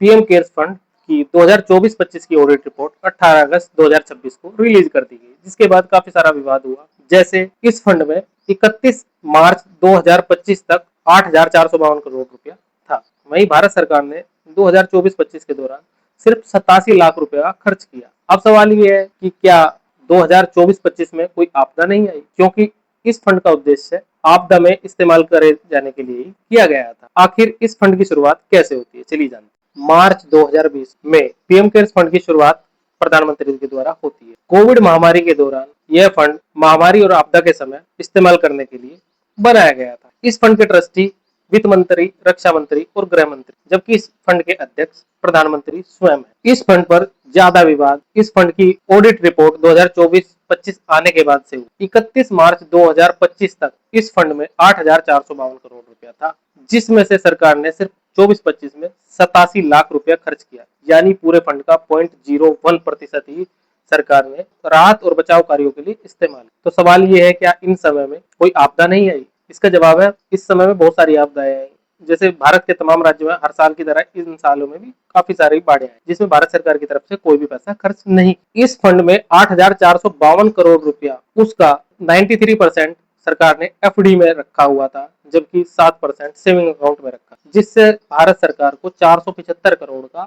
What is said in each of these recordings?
PM cares fund की 2024-25 की audit report 18 अगस्त 2026 को रिलीज कर दी गई, जिसके बाद काफी सारा विवाद हुआ। जैसे इस फंड में 31 मार्च 2025 तक 8,452 करोड़ रुपया था। वहीं भारत सरकार ने 2024-25 के दौरान सिर्फ 87 लाख रुपए का खर्च किया। अब सवाल ये है कि क्या 2024-25 में कोई आपदा नहीं आई, क्योंकि इस फंड का उद्देश्य आपदा में इस्तेमाल करे जाने के लिए ही किया गया था। आखिर इस फंड की शुरुआत कैसे होती है, चलिए जानते हैं। मार्च 2020 में पीएम केयर्स फंड की शुरुआत प्रधानमंत्री के द्वारा होती है। कोविड महामारी के दौरान यह फंड महामारी और आपदा के समय इस्तेमाल करने के लिए बनाया गया था। इस फंड के ट्रस्टी वित्त मंत्री, रक्षा मंत्री और गृह मंत्री, जबकि इस फंड के अध्यक्ष प्रधानमंत्री स्वयं है। इस फंड पर ज्यादा विवाद इस फंड की ऑडिट रिपोर्ट 2024-25 आने के बाद से हुई। 31 मार्च 2025 तक इस फंड में 8,452 करोड़ रुपया था, जिसमें से सरकार ने सिर्फ 24-25 में 87 लाख रुपया खर्च किया, यानी पूरे फंड का 0.01% ही सरकार ने राहत और बचाव कार्यों के लिए इस्तेमाल। तो सवाल ये है, क्या इन समय में कोई आपदा नहीं आई? इसका जवाब है, इस समय में बहुत सारी आपदाएं आई। जैसे भारत के तमाम राज्यों में हर साल की तरह इन सालों में भी काफी सारी बाढ़ें आई, जिसमें भारत सरकार की तरफ से कोई भी पैसा खर्च नहीं। इस फंड में 8,452 करोड़ रुपया, उसका 93% सरकार ने एफडी में रखा हुआ था, जबकि 7% सेविंग अकाउंट में रखा, जिससे भारत सरकार को 475 करोड़ का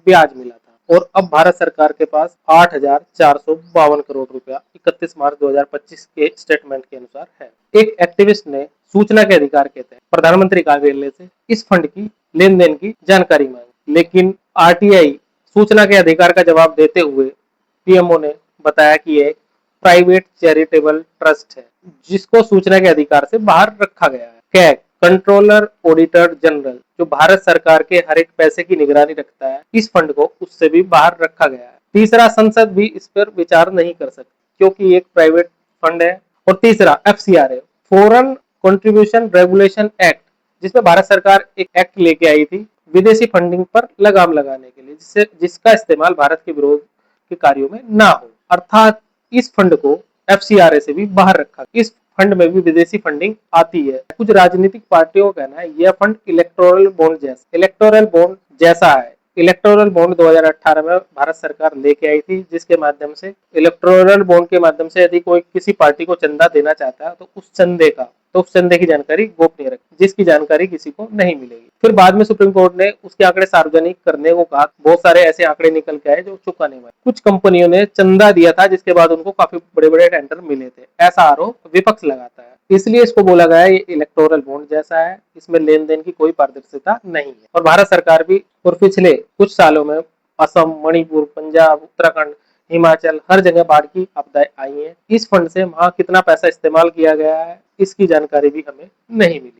ब्याज मिला था। और अब भारत सरकार के पास 8,452 करोड़ रुपया 31 मार्च 2025 के स्टेटमेंट के अनुसार है। एक एक्टिविस्ट ने सूचना के अधिकार के तहत प्रधानमंत्री कार्यालय से इस फंड की लेन देन की जानकारी मांगी, लेकिन आरटीआई सूचना के अधिकार का जवाब देते हुए पीएमओ ने बताया कि यह प्राइवेट चैरिटेबल ट्रस्ट है, जिसको सूचना के अधिकार से बाहर रखा गया है। कैग, कंट्रोलर ऑडिटर जनरल, जो भारत सरकार के हर एक पैसे की निगरानी रखता है, इस फंड को उससे भी बाहर रखा गया है। तीसरा, संसद भी इस पर विचार नहीं कर सकती, क्योंकि एक प्राइवेट फंड है। और तीसरा, एफसीआर है, फॉरेन कंट्रीब्यूशन रेगुलेशन एक्ट, जिसमें भारत सरकार एक एक्ट लेके आई थी विदेशी फंडिंग पर लगाम लगाने के लिए, जिसका इस्तेमाल भारत के विरोध के कार्यों में ना हो। अर्थात इस फंड को एफसीआरए से भी बाहर रखा। इस फंड में भी विदेशी फंडिंग आती है। कुछ राजनीतिक पार्टियों का कहना है यह फंड इलेक्टोरल बॉन्ड जैसा है। इलेक्टोरल बॉन्ड 2018 में भारत सरकार लेके आई थी, जिसके माध्यम से इलेक्टोरल बॉन्ड के माध्यम से यदि कोई किसी पार्टी को चंदा देना चाहता है तो उस चंदे की जानकारी गोपनीय रखें, जिसकी जानकारी किसी को नहीं मिलेगी। फिर बाद में सुप्रीम कोर्ट ने उसके आंकड़े सार्वजनिक करने को कहा। बहुत सारे ऐसे आंकड़े निकल के आए जो चुका नहीं हुआ। कुछ कंपनियों ने चंदा दिया था, जिसके बाद उनको काफी बड़े बड़े टेंडर मिले थे, ऐसा आरोप विपक्ष लगाता है। इसलिए इसको बोला गया है ये इलेक्टोरल बॉन्ड जैसा है, इसमें लेन देन की कोई पारदर्शिता नहीं है। और भारत सरकार भी और पिछले कुछ सालों में असम, मणिपुर, पंजाब, उत्तराखंड, हिमाचल, हर जगह बाढ़ की आपदाएं आई हैं। इस फंड से वहां कितना पैसा इस्तेमाल किया गया है, इसकी जानकारी भी हमें नहीं मिली।